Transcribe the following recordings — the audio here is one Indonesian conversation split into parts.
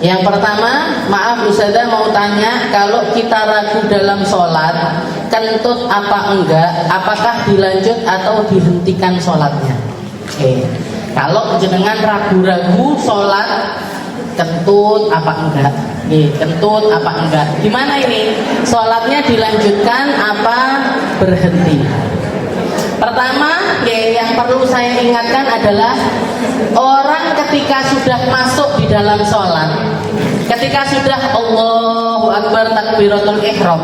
Yang pertama, maaf Ustazah mau tanya, kalau kita ragu dalam sholat, kentut apa enggak, apakah dilanjut atau dihentikan sholatnya? Oke. Kalau jenengan ragu-ragu sholat, kentut apa enggak? Kentut apa enggak? Gimana ini? Sholatnya dilanjutkan apa berhenti? Pertama, yang perlu saya ingatkan adalah orang ketika sudah masuk di dalam sholat, ketika sudah Allahu Akbar takbiratul ihram,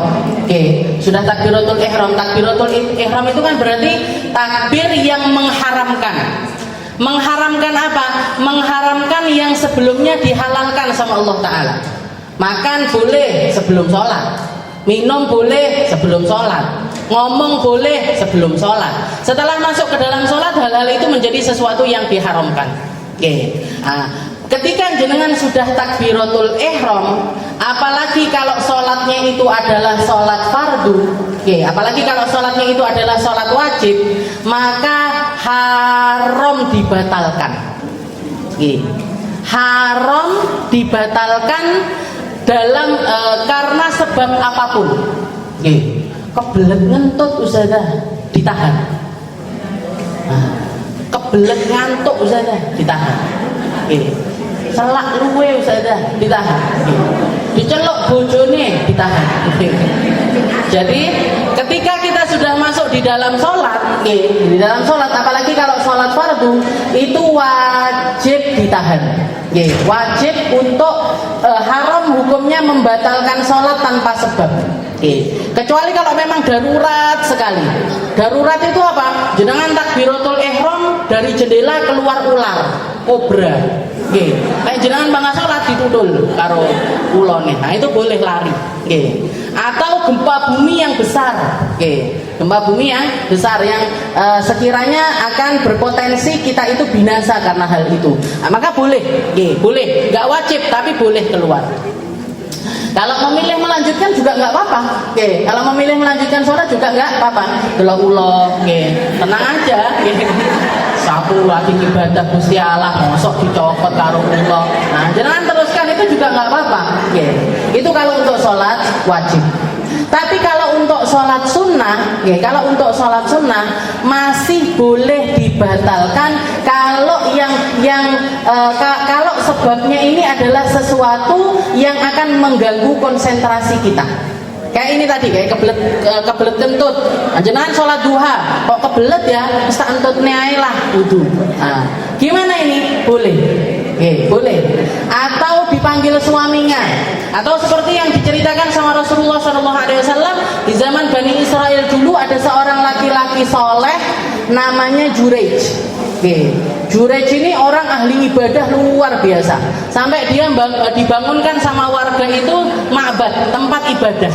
sudah takbiratul ihram. Takbiratul ihram itu kan berarti takbir yang mengharamkan. Mengharamkan apa? Mengharamkan yang sebelumnya dihalalkan sama Allah Ta'ala. Makan boleh sebelum sholat, minum boleh sebelum sholat, ngomong boleh sebelum sholat. Setelah masuk ke dalam sholat, hal-hal itu menjadi sesuatu yang diharamkan. Ketika jenengan sudah takbiratul ihram, apalagi kalau sholatnya itu adalah sholat fardu, apalagi kalau sholatnya itu adalah sholat wajib, maka haram dibatalkan. Haram dibatalkan dalam karena sebab apapun. Kebelet ngentut Ustazah, ditahan. Kebelet ngantuk Ustazah, ditahan. Selak luwe Ustazah, ditahan. Diceluk bojone, ditahan. Jadi ketika kita sudah masuk di dalam sholat, di dalam sholat, apalagi kalau sholat fardu, itu wajib ditahan. Wajib untuk haram hukumnya membatalkan sholat tanpa sebab. Kecuali kalau memang darurat sekali. Darurat itu apa? Jenengan takbiratul ihram, dari jendela keluar ular, kobra. Kayak jenengan bangga sholat ditudul karo ulone. Nah itu boleh lari. Atau gempa bumi yang besar. Gempa bumi yang besar yang sekiranya akan berpotensi kita itu binasa karena hal itu. Maka boleh, boleh. Nggak wajib tapi boleh keluar. Kalau memilih melanjutkan juga nggak apa-apa. Kalau memilih melanjutkan sholat juga nggak apa-apa. Ulo-ulo, tenang aja. Sapu lagi ibadah Gusti Allah, mosok dicokot karo ulo. Nah, jangan teruskan, itu juga nggak apa-apa. Itu kalau untuk sholat wajib. Tapi kalau untuk sholat sunnah, kalau untuk sholat sunnah masih boleh dibatalkan kalau kalau sebabnya ini adalah sesuatu yang akan mengganggu konsentrasi kita. Kayak ini tadi, kayak kebelet kentut. Jenengan sholat duha, kok kebelet ya? Mesti entutne ae lah wudu. Gimana ini? Boleh. Boleh. Atau dipanggil suaminya, atau seperti yang diceritakan sama Rasulullah SAW di zaman Bani Israel dulu, ada seorang laki-laki soleh namanya Jurej. Jurej ini orang ahli ibadah luar biasa, sampai dia dibangunkan sama warga itu ma'bad, tempat ibadah.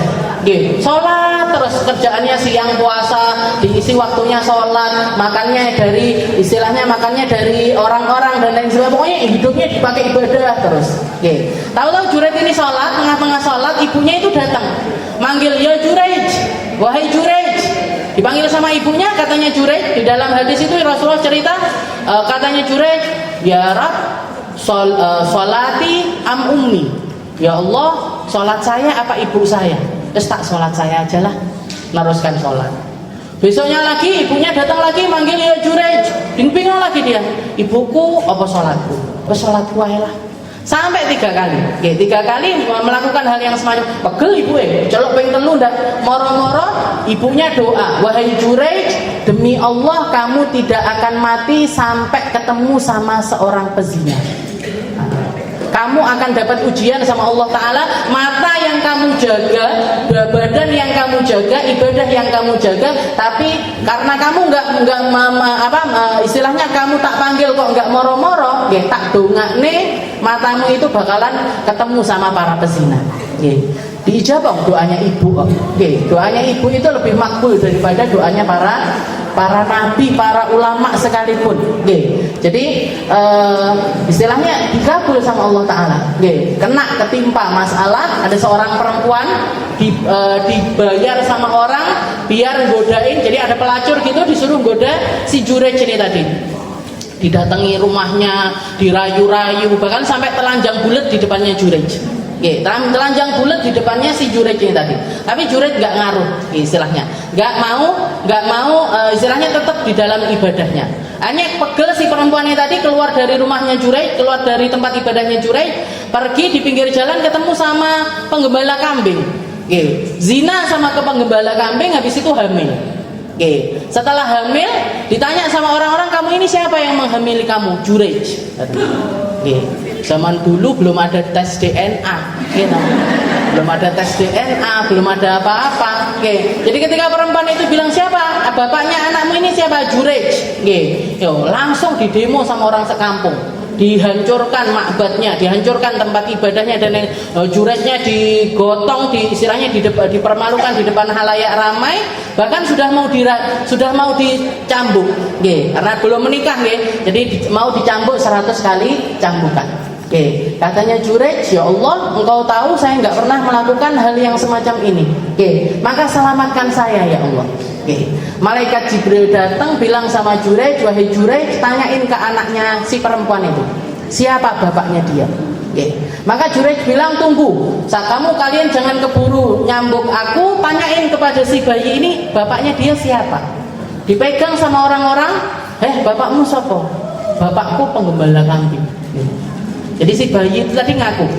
Sholat terus, kerjaannya siang puasa, diisi waktunya sholat, makannya dari orang-orang dan lain sebagainya. Pokoknya hidupnya dipakai ibadah terus. Tahu-tahu Jurej ini sholat, tengah-tengah sholat ibunya itu datang, manggil, ya Jurej, wahai Jurej. Dipanggil sama ibunya, katanya Jurej, di dalam hadis itu Rasulullah cerita, katanya Jurej, ya Rab, sholati am ummi. Ya Allah, sholat saya apa ibu saya? Terus tak sholat saya aja lah, meneruskan sholat. Besoknya lagi ibunya datang lagi manggil, ya Jurej. Bingung lagi dia, ibuku apa sholatku? Sholatku aja lah. Sampai 3 kali. 3 kali melakukan hal yang semacam. Pegel ibu celok ping telu ndak, moro-moro ibunya doa, wahai Jurej, demi Allah kamu tidak akan mati sampai ketemu sama seorang pezina. Kamu akan dapat ujian sama Allah Ta'ala. Mata yang kamu jaga, badan yang kamu jaga, ibadah yang kamu jaga, tapi karena kamu istilahnya kamu tak panggil kok nggak moro-moro, tak dongakne, matamu itu bakalan ketemu sama para pezina. Diijabah doanya ibu. Doanya ibu itu lebih makbul daripada doanya para nabi, para ulama sekalipun. Jadi istilahnya dikabul sama Allah Ta'ala. Kena ketimpa masalah, ada seorang perempuan dibayar sama orang biar godain. Jadi ada pelacur gitu disuruh goda si Jurej ini tadi. didatangi rumahnya, dirayu-rayu, bahkan sampai telanjang bulat di depannya Jurej. Telanjang bulat di depannya si Jurej ini tadi. Tapi Jurej nggak ngaruh istilahnya, nggak mau istilahnya tetap di dalam ibadahnya. Hanya pegel si perempuan ini tadi keluar dari rumahnya Jurej, keluar dari tempat ibadahnya Jurej, pergi di pinggir jalan ketemu sama penggembala kambing. Zina sama ke penggembala kambing, habis itu hamil. Setelah hamil ditanya sama orang-orang, kamu ini siapa yang menghamili kamu? Jurej. Zaman dulu belum ada tes DNA, belum ada tes DNA, belum ada apa-apa. Jadi ketika perempuan itu bilang siapa, bapaknya anakmu ini siapa? Jurej. Langsung didemo sama orang sekampung, dihancurkan makbadnya, dihancurkan tempat ibadahnya, dan Jurejnya digotong, istilahnya dipermalukan di depan halayak ramai, bahkan sudah mau dicambuk, karena belum menikah, jadi mau dicambuk 100 kali cambukan. Katanya Jurej, ya Allah, engkau tahu saya nggak pernah melakukan hal yang semacam ini. Maka selamatkan saya ya Allah. Malaikat Jibril datang bilang sama Jurej, wahai Jurej, tanyain ke anaknya si perempuan itu, siapa bapaknya dia. Maka Jurej bilang, tunggu, kalian jangan keburu nyambuk aku, tanyain kepada si bayi ini bapaknya dia siapa. Dipegang sama orang-orang, bapakmu siapa? Bapakku penggembala kambing. Jadi si bayi itu tadi ngaku,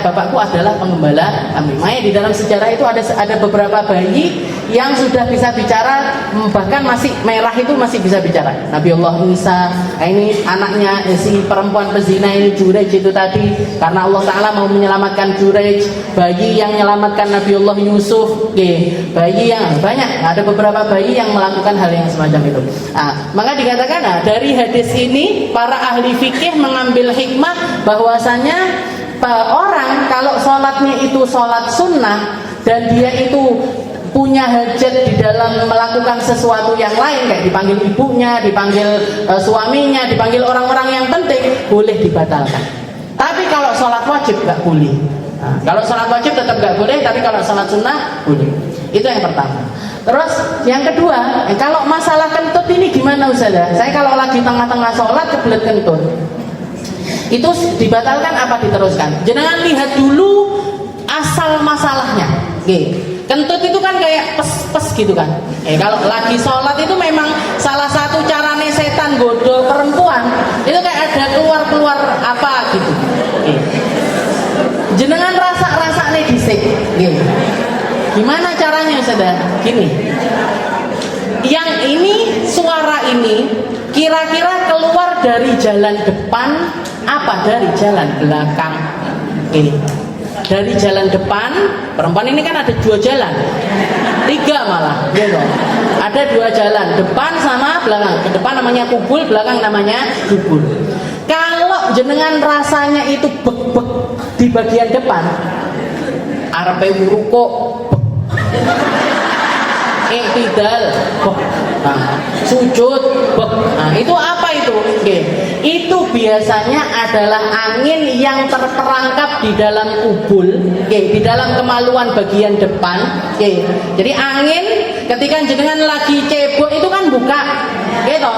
bapakku adalah penggembala kambing. Makanya di dalam sejarah itu ada beberapa bayi yang sudah bisa bicara, bahkan masih merah itu masih bisa bicara. Nabiullah Isa, ini anaknya si perempuan pezina ini Jurej itu tadi, karena Allah Ta'ala mau menyelamatkan Jurej. Bayi yang menyelamatkan Nabiullah Yusuf, bayi yang banyak, ada beberapa bayi yang melakukan hal yang semacam itu. Maka dikatakan, dari hadis ini para ahli fikih mengambil hikmah bahwasanya orang kalau sholatnya itu sholat sunnah dan dia itu punya hajat di dalam melakukan sesuatu yang lain, kayak dipanggil ibunya, dipanggil suaminya, dipanggil orang-orang yang penting, boleh dibatalkan. Tapi kalau sholat wajib nggak boleh. Kalau sholat wajib tetap nggak boleh, tapi kalau sholat sunnah boleh. Itu yang pertama. Terus yang kedua, kalau masalah kentut ini gimana Ustazah? Saya kalau lagi tengah-tengah sholat kebelet kentut, itu dibatalkan apa diteruskan? Jangan lihat dulu asal masalahnya. Kentut itu kan kayak pes-pes gitu kan. Kalau lagi sholat itu memang salah satu carane setan godo perempuan itu kayak ada keluar apa gitu. Jenengan rasa-rasane dhisik. Gimana caranya Saudara? Gini. Yang ini, suara ini kira-kira keluar dari jalan depan apa dari jalan belakang? Dari jalan depan, perempuan ini kan ada 2 jalan, 3 malah, gitu. Ada 2 jalan, depan sama belakang. Ke depan namanya kubul, belakang namanya dubul. Kalau jenengan rasanya itu bek-bek di bagian depan, arepe wuru kok iktidal, sujud, itu apa itu? Itu biasanya adalah angin yang terperangkap di dalam kubul, di dalam kemaluan bagian depan. Jadi angin ketika jenengan lagi cebok itu kan buka, gitu.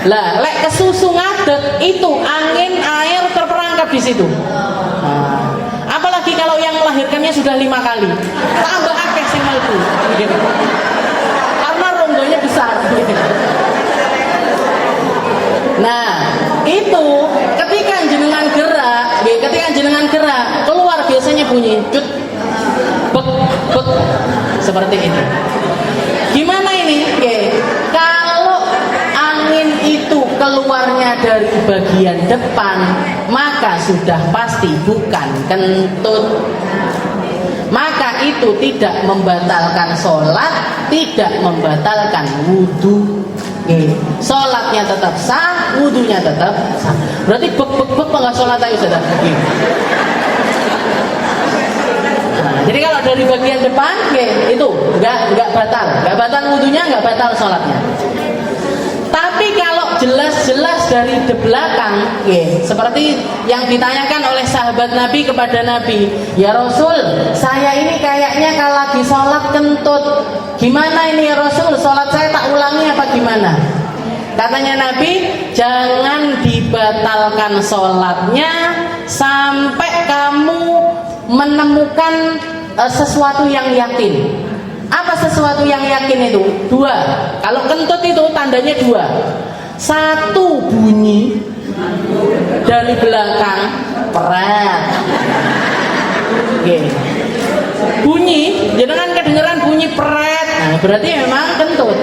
Lah, lek kesusu ngadeg itu angin air terperangkap di situ. Apalagi kalau yang melahirkannya sudah 5 kali, tambah akeh sing mlebu. Ronggonya besar. Nah, itu ketika jenengan gerak, keluar biasanya bunyi cut, bek, bek, seperti ini. Gimana ini? Kalau angin itu keluarnya dari bagian depan, maka sudah pasti bukan kentut. Maka itu tidak membatalkan sholat, tidak membatalkan wudhu. Sholatnya tetap sah, wudhunya tetap sah. Berarti bek nggak sholat aja sudah. Jadi kalau dari bagian depan, itu nggak batal wudhunya, nggak batal sholatnya. Tapi kalau jelas-jelas dari belakang, seperti yang ditanyakan oleh sahabat Nabi kepada Nabi, ya Rasul, saya ini kayaknya kalau lagi sholat kentut, gimana ini ya Rasul, sholat saya tak ulangi apa gimana? Katanya Nabi, jangan dibatalkan sholatnya sampai kamu menemukan sesuatu yang yakin. Apa sesuatu yang yakin itu? Dua. Kalau kentut itu tandanya dua. Satu, bunyi dari belakang, peret. Oke. Bunyi, jangan kedengeran bunyi peret. Nah, berarti memang kentut.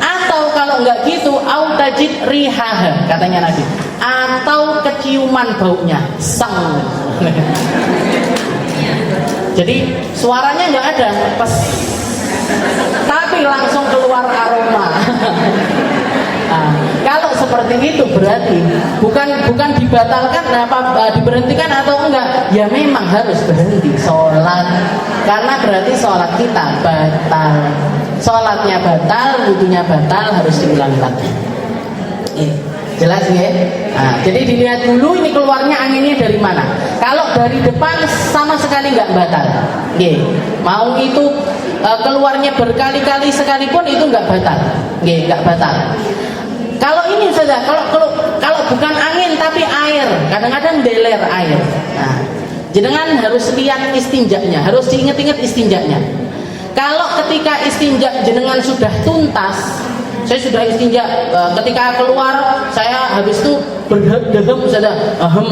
Atau kalau enggak gitu, au tajid rihaha, katanya Nabi. Atau keciuman baunya, sang. Jadi suaranya enggak ada, pas. Tapi langsung keluar aroma. Nah, kalau seperti itu berarti bukan dibatalkan, diberhentikan atau enggak? Ya memang harus berhenti sholat, karena berarti sholat kita batal. Sholatnya batal, wudunya batal, harus diulangi lagi. Jelas ya? Nah, jadi dilihat dulu ini keluarnya anginnya dari mana. Kalau dari depan sama sekali nggak batal. Mau itu keluarnya berkali-kali sekalipun itu nggak batal. Nggak batal. Kalau ini saja, kalau bukan angin tapi air, kadang-kadang deler air. Nah, jenengan harus lihat istinjaknya, harus diingat-ingat istinjaknya. Kalau ketika istinja jenengan sudah tuntas, saya sudah istinja, ketika keluar saya habis itu berdehem saja, ahem,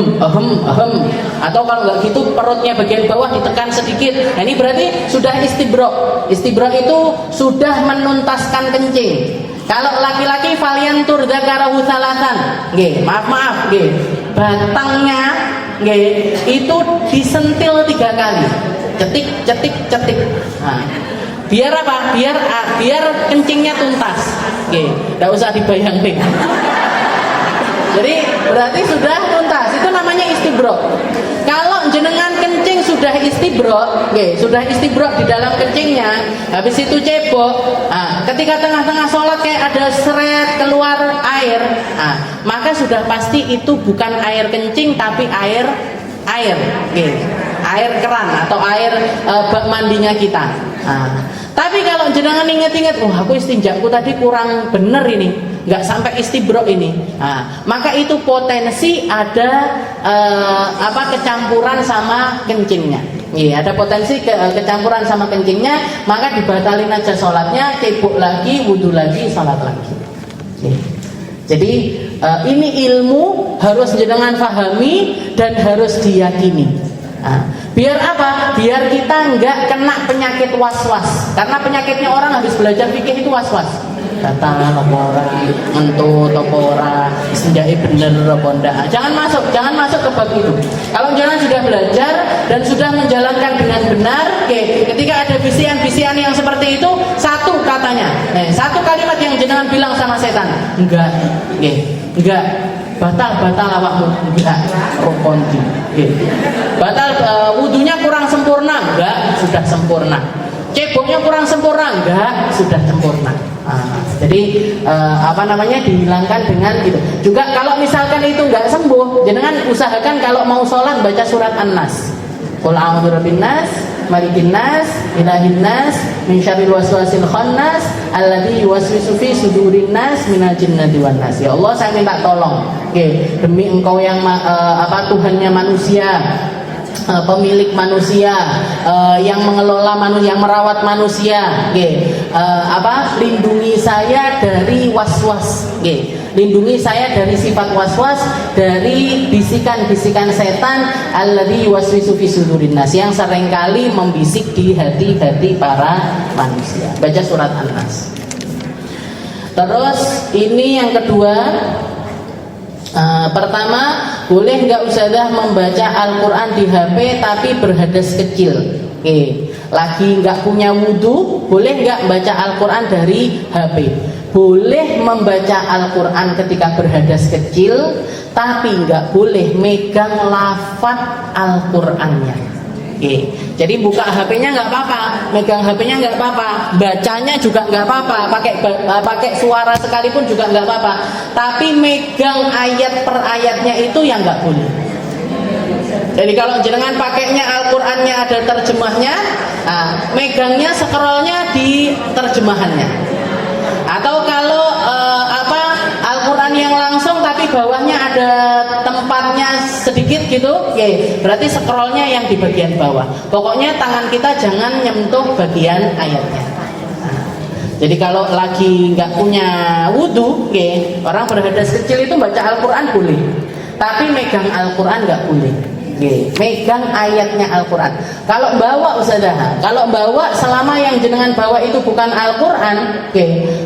atau kalau nggak gitu perutnya bagian bawah ditekan sedikit. Nah, ini berarti sudah istibro. Istibro itu sudah menuntaskan kencing. Kalau laki-laki falyantur dzakarahu salasan, maaf, batangnya itu disentil 3 kali, cetik. Nah, biar apa? Biar kencingnya tuntas. Nggak usah dibayangin. Jadi berarti sudah tuntas. Itu namanya istibro. Kalau jenengan kencing sudah istibro, sudah istibro di dalam kencingnya, habis itu cebok. Nah, ketika tengah-tengah sholat kayak ada seret keluar air, maka sudah pasti itu bukan air kencing tapi air, air keran atau air bak mandinya kita. Tapi kalau jenengan inget-inget, aku istinjaku tadi kurang bener ini, nggak sampai istibro ini, maka itu potensi ada kecampuran sama kencingnya. Ada potensi kecampuran sama kencingnya, maka dibatalin aja sholatnya, cebok lagi, wudhu lagi, sholat lagi. Jadi ini ilmu harus jenengan pahami dan harus diyakini. Biar apa? Biar kita nggak kena penyakit was-was. Karena penyakitnya orang habis belajar fikih itu was-was. Kata ora, ngentut ora, istinjae bener apa ndak. Jangan masuk ke bab itu. Kalau jangan sudah belajar dan sudah menjalankan dengan benar, ketika ada bisian-bisian yang seperti itu, satu katanya, satu kalimat yang jenengan bilang sama setan, enggak, batal awakmu, enggak, rokonti, batal wudunya kurang sempurna, enggak, sudah sempurna. Ceboknya kurang sempurna, enggak, sudah sempurna. Jadi dihilangkan dengan gitu. Juga kalau misalkan itu enggak sembuh, jangan usahakan kalau mau sholat baca surat An-Nas. Qul a'udzu birabbin nas, malikin nas, ilahin nas, min syarril waswasil khannas, alladzi yuwaswisu fi sudurin nas minal jinnati wan nas. Ya Allah, saya minta tolong, demi Engkau yang Tuhannya manusia, pemilik manusia, yang mengelola manusia, yang merawat manusia, lindungi saya dari was-was, lindungi saya dari sifat was-was, dari bisikan-bisikan setan, alladzi yuwaswisu fi sudurin nas, yang seringkali membisik di hati-hati para manusia. Baca surat An-Nas. Terus ini yang kedua, pertama, boleh nggak Ustazah membaca Al-Quran di HP tapi berhadas kecil? Lagi nggak punya wudhu, boleh nggak baca Al-Quran dari HP? Boleh membaca Al-Quran ketika berhadas kecil, tapi nggak boleh megang lafaz Al-Qurannya. Jadi buka HP-nya nggak apa-apa, megang HP-nya nggak apa-apa, bacanya juga nggak apa-apa, pakai suara sekalipun juga nggak apa-apa. Tapi megang ayat per ayatnya itu yang nggak boleh. Jadi kalau jenengan pakainya Al-Qur'annya ada terjemahnya, megangnya scrollnya di terjemahannya. Atau kalau bawahnya ada tempatnya sedikit gitu, oke, berarti scrollnya yang di bagian bawah. Pokoknya tangan kita jangan nyentuh bagian ayatnya. Jadi kalau lagi nggak punya wudhu, orang berhadas kecil itu baca Al-Quran boleh, tapi megang Al-Quran nggak boleh. Megang ayatnya Al-Quran. Kalau bawa Ustazah, kalau bawa selama yang jenengan bawa itu bukan Al-Quran,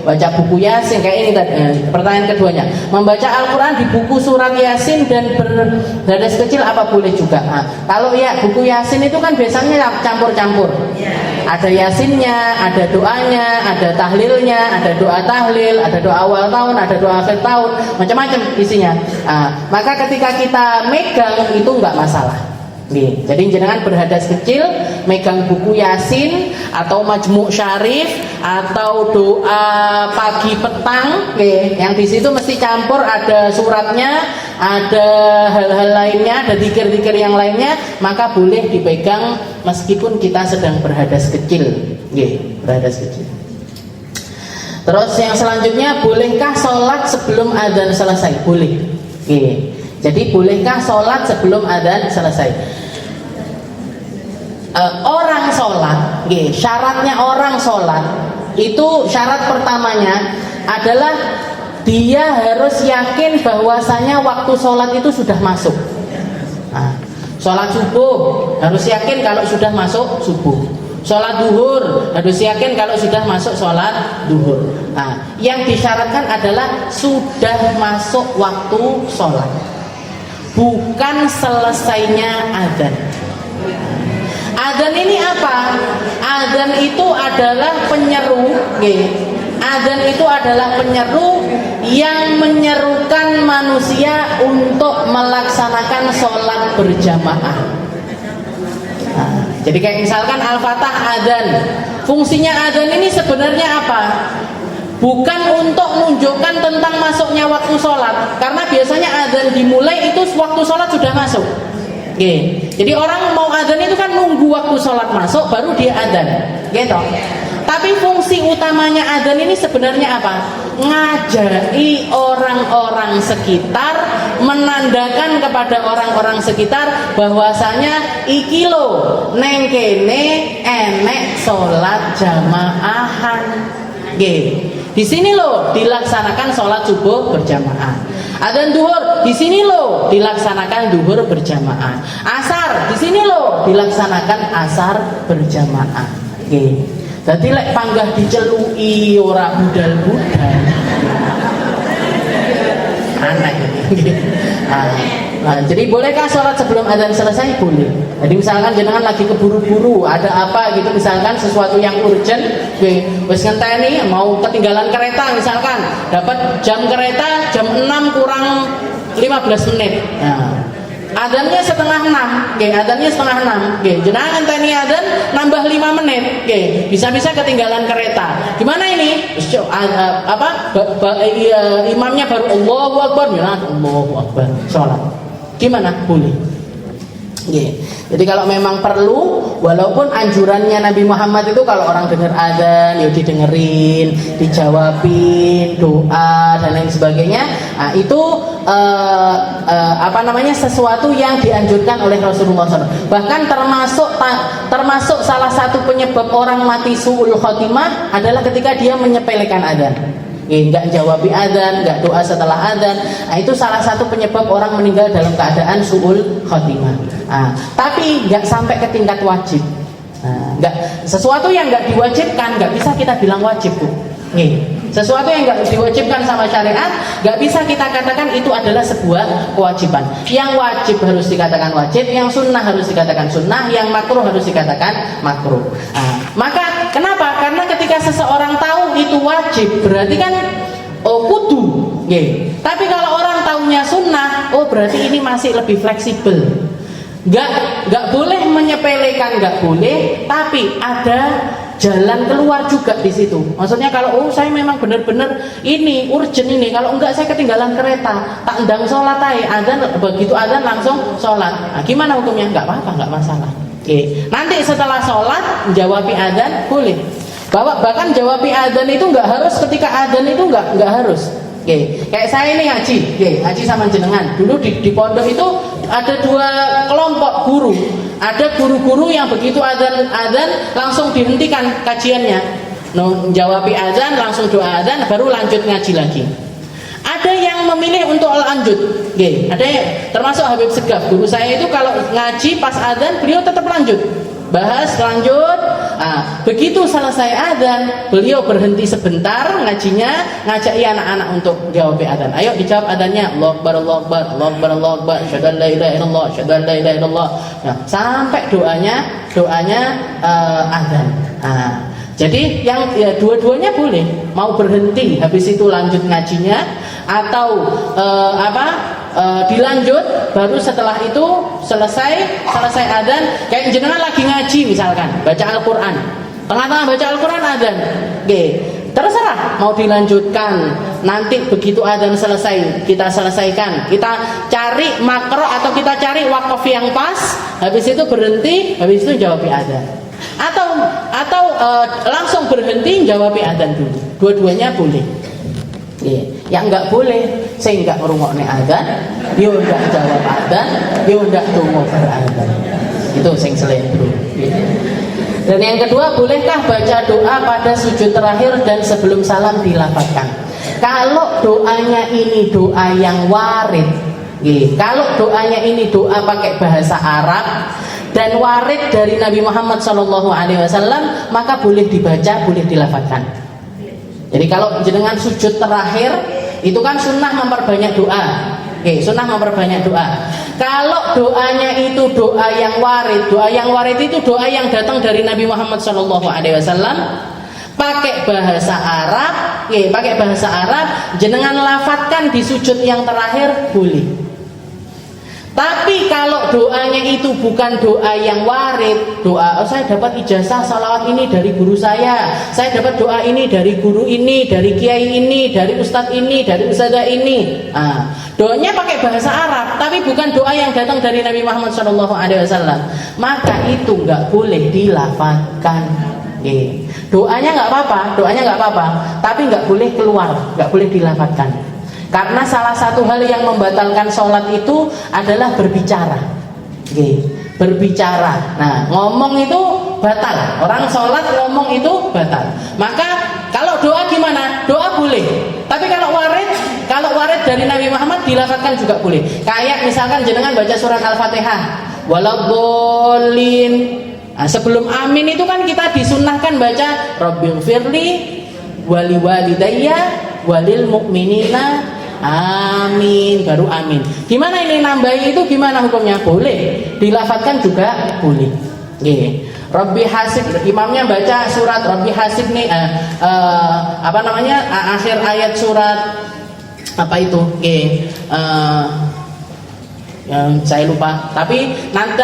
baca buku Yasin kayak ini tadi. Pertanyaan keduanya, membaca Al-Quran di buku surat Yasin dan berhadas kecil apa boleh juga? Kalau ya buku Yasin itu kan biasanya campur-campur. Ada Yasinnya, ada doanya, ada tahlilnya, ada doa tahlil, ada doa awal tahun, ada doa akhir tahun, macam-macam isinya. Maka ketika kita megang itu nggak masalah. Jadi jenengan berhadas kecil megang buku Yasin atau Majmu' Syarif atau doa pagi petang, yang di situ mesti campur, ada suratnya, ada hal-hal lainnya, ada zikir-zikir yang lainnya, maka boleh dipegang meskipun kita sedang berhadas kecil, berhadas kecil. Terus yang selanjutnya, bolehkah sholat sebelum adzan selesai? Boleh. Jadi bolehkah sholat sebelum adzan selesai? Orang sholat, syaratnya orang sholat itu, syarat pertamanya adalah dia harus yakin bahwasanya waktu sholat itu sudah masuk. Sholat subuh harus yakin kalau sudah masuk subuh. Sholat duhur harus yakin kalau sudah masuk sholat duhur. Yang disyaratkan adalah sudah masuk waktu sholat, bukan selesainya adzan. Adzan ini apa? Adzan itu adalah penyeru. Adzan itu adalah penyeru yang menyerukan manusia untuk melaksanakan sholat berjamaah. Jadi kayak misalkan Al-Fatah adzan. Fungsinya adzan ini sebenarnya apa? Bukan untuk menunjukkan tentang masuknya waktu sholat, karena biasanya adzan dimulai itu waktu sholat sudah masuk. Jadi orang mau adzan itu kan nunggu waktu sholat masuk baru dia adzan, gitu. Tapi fungsi utamanya adzan ini sebenarnya apa? Ngajari orang-orang sekitar, menandakan kepada orang-orang sekitar bahwasanya iki lo neng kene enek sholat jamaahan. Di sini lo dilaksanakan sholat subuh berjamaah. Adzan duhur di sini lo dilaksanakan duhur berjamaah. Asar di sini lo dilaksanakan asar berjamaah. Jadi lek panggah dicelui ora budal-budal. Aneh. Jadi bolehkah sholat sebelum adzan selesai? Boleh. Jadi misalkan jenengan lagi keburu-buru, ada apa gitu, misalkan sesuatu yang urgent, wis ngenteni mau ketinggalan kereta, misalkan dapat jam kereta jam 6 kurang 15 menit. Adzannya setengah 6, adzannya setengah 6, jenengan ngenteni adzan nambah 5 menit, bisa-bisa ketinggalan kereta. Gimana ini? Imamnya baru Allahu Akbar, Allahu Akbar, sholat. Gimana? Boleh. Jadi kalau memang perlu, walaupun anjurannya Nabi Muhammad itu kalau orang dengar adzan ya didengerin, dijawabin doa dan lain sebagainya, itu sesuatu yang dianjurkan oleh Rasulullah SAW. Bahkan termasuk salah satu penyebab orang mati su'ul khotimah adalah ketika dia menyepelekan adzan. Nggak jawabi adzan, nggak doa setelah adzan. Itu salah satu penyebab orang meninggal dalam keadaan su'ul khotimah. Tapi nggak sampai ke tingkat wajib. Sesuatu yang nggak diwajibkan nggak bisa kita bilang wajib, Bu. Sesuatu yang nggak diwajibkan sama syariat nggak bisa kita katakan itu adalah sebuah kewajiban. Yang wajib harus dikatakan wajib, yang sunnah harus dikatakan sunnah, yang makruh harus dikatakan makruh. Maka kenapa? Karena ketika seseorang tahu itu wajib, berarti kan kudu. Tapi kalau orang tahunya sunnah, berarti ini masih lebih fleksibel. Nggak boleh menyepelekan, nggak boleh, tapi ada jalan keluar juga di situ. Maksudnya kalau saya memang benar-benar ini urgent ini, kalau enggak saya ketinggalan kereta, tak endang sholat adzan, begitu adzan langsung sholat. Gimana hukumnya? Nggak apa-apa, nggak masalah. Nanti setelah sholat jawabi adzan boleh. Bahkan jawabi adzan itu nggak harus ketika adzan itu nggak harus. Kayak saya ini ngaji sama jenengan. Dulu di pondok itu ada 2 kelompok guru. Ada guru-guru yang begitu adzan langsung dihentikan kajiannya. Menjawabi azan, langsung doa azan, baru lanjut ngaji lagi. Ada yang memilih untuk lanjut, ada yang termasuk Habib Segaf, guru saya itu kalau ngaji pas azan beliau tetap lanjut, bahas lanjut. Begitu selesai azan, beliau berhenti sebentar ngajinya, ngajak anak-anak untuk jawab azan. Ayo dijawab azannya, Allahu Akbar, Allahu Akbar, Allahu Akbar, Allahu Akbar, asyhadu an la ilaha illallah, asyhadu an la ilaha illallah. Sampai doanya azan. Jadi yang dua-duanya boleh, mau berhenti habis itu lanjut ngajinya atau dilanjut baru setelah itu selesai adzan. Kayak jenengan lagi ngaji misalkan baca Al-Qur'an, tengah-tengah baca Al-Qur'an adzan, terserah mau dilanjutkan, nanti begitu adzan selesai kita selesaikan, kita cari makro atau kita cari wakaf yang pas, habis itu berhenti, habis itu jawab adzan. Atau langsung berhenti jawab adzan dulu. Dua-duanya boleh. Yang enggak boleh, saya enggak ngrungokne adzan, yo enggak jawab adzan, yo enggak tunggu beradzan. Itu sing selendro. Dan yang kedua, bolehkah baca doa pada sujud terakhir dan sebelum salam dilafazkan? Kalau doanya ini doa yang warid, kalau doanya ini doa pakai bahasa Arab dan warid dari Nabi Muhammad SAW, maka boleh dibaca, boleh dilafazkan. Jadi kalau jenengan sujud terakhir itu kan sunnah memperbanyak doa. Sunnah memperbanyak doa. Kalau doanya itu doa yang warid itu doa yang datang dari Nabi Muhammad SAW, pakai bahasa Arab, jenengan lafadzkan di sujud yang terakhir boleh. Tapi kalau doanya itu bukan doa yang warid, saya dapat ijazah salawat ini dari guru saya dapat doa ini dari guru ini, dari kiai ini, dari ustadz ini, dari ustadzah ini. Doanya pakai bahasa Arab, tapi bukan doa yang datang dari Nabi Muhammad SAW, maka itu nggak boleh dilafazkan. Doanya nggak apa-apa, tapi nggak boleh keluar, nggak boleh dilafazkan. Karena salah satu hal yang membatalkan sholat itu adalah berbicara. Berbicara. Nah, ngomong itu batal. Orang sholat ngomong itu batal. Maka kalau doa gimana? Doa boleh. Tapi kalau warid dari Nabi Muhammad dilafazkan juga boleh. Kayak misalkan jenengan baca surat Al-Fatihah, waladhdallin. Sebelum amin itu kan kita disunnahkan baca Rabbighfirli wali walidayya walil mu'minina amin, baru amin. Gimana ini nambahin itu gimana hukumnya? Boleh, dilafadzkan juga boleh. Rabbi hasib, imamnya baca surat Rabbi hasib nih, akhir ayat surat apa itu? Saya lupa. Tapi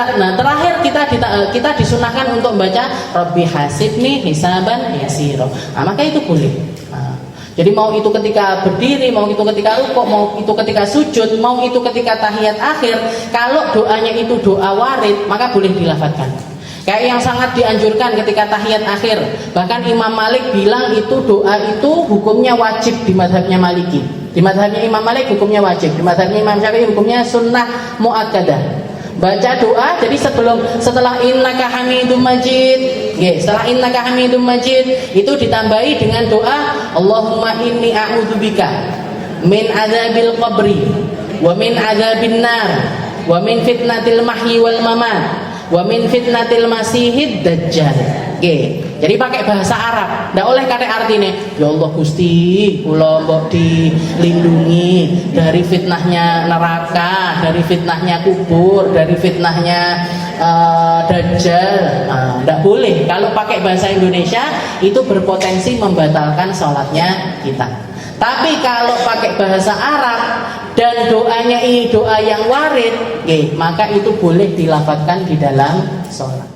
terakhir kita disunahkan untuk membaca Rabbi hasib nih hisaban yasiro. Maka itu boleh. Jadi mau itu ketika berdiri, mau itu ketika rukuk, mau itu ketika sujud, mau itu ketika tahiyat akhir, kalau doanya itu doa warid, maka boleh dilafadzkan. Kayak yang sangat dianjurkan ketika tahiyat akhir. Bahkan Imam Malik bilang itu doa itu hukumnya wajib di mazhabnya Maliki. Di mazhabnya Imam Malik hukumnya wajib, di mazhabnya Imam Syafi'i hukumnya sunnah muakkadah. Baca doa, jadi setelah innaka hamidum majid, setelah innaka hamidum majid itu ditambahi dengan doa Allahumma inni a'udzubika min adzabil qabri wa min adzabin nar wa min fitnatil mahyi wal mamat wa min fitnatil masihid dajjal. Jadi pakai bahasa Arab, ndak oleh kata artinya ya Allah Gusti kula mbok dilindungi dari fitnahnya neraka, dari fitnahnya kubur, dari fitnahnya dajjal. Ndak boleh. Kalau pakai bahasa Indonesia itu berpotensi membatalkan sholatnya kita. Tapi kalau pakai bahasa Arab dan doanya ini doa yang warid, maka itu boleh dilafadzkan di dalam sholat.